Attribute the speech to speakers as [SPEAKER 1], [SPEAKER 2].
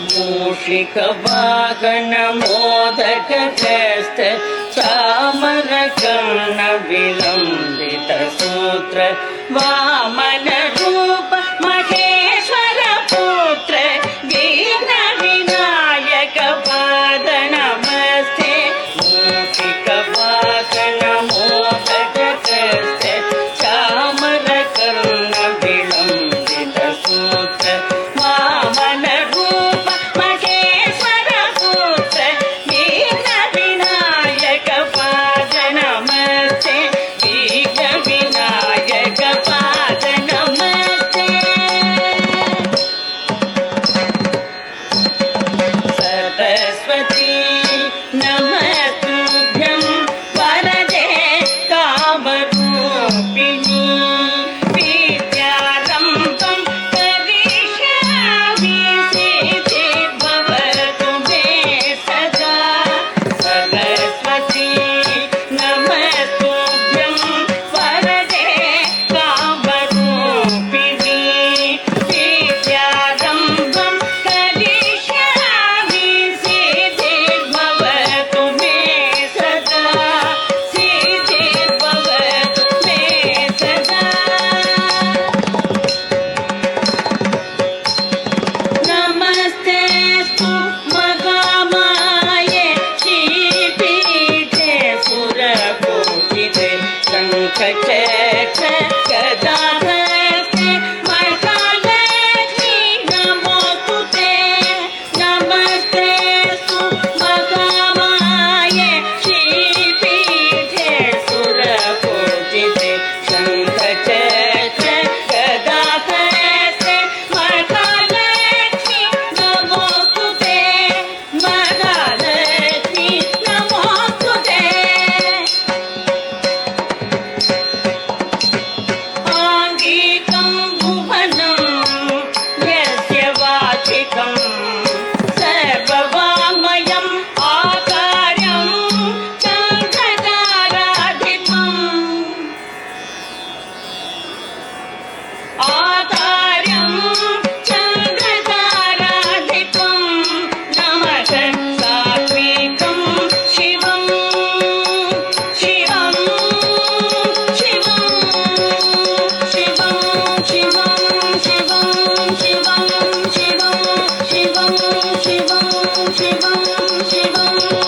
[SPEAKER 1] मूषिकवाहन मोदकहस्त चामरकर्ण विलम्बित सूत्र वामन रूप महेश्वर पुत्र विघ्न विनायक पाद नमस्ते। मूषिकवाहन मोदकहस्त चामरकर्ण विलम्बित सूत्र वामन रूप महेश्वर पुत्र विघ्न विनायक पाद नमस्ते। विघ्न विनायक पाद नमस्ते। सरस्वती नमस्तुभ्यं वरदे कामरूपिणी विद्यारम्भं करिष्यामि सिद्धिर्भवतु मे सदा। सरस्वती नमस्तुभ्यं वरदे कामरूपिणी विद्यारम्भं करिष्यामि सिद्धिर्भवतु मे सदा। सिद्धिर्भवतु मे सदा। नमस्तेऽस्तु महामाये श्रीपीठे सुरपूजिते शङ्खचक्र गदाहस्ते महालक्ष्मी नमोस्तुते। नमस्तेऽस्तु महामाये श्रीपीठे सुरपूजिते शङ्खचक्र गदाहस्ते महालक्ष्मी नमोस्तुते। महालक्ष्मी नमोस्तुते। आङ्गिकं भुवनं यस्य वाचिकं सर्ववाङ्मयम् आकार्यं चन्द्रताराधिपम्। आकार्यं चन्द्रताराधिपं नमः सात्विकं शिवं शिवं शिवं शिवं शिवं शिवं शिवं शिवं शिवं शिवं शिवं शिवं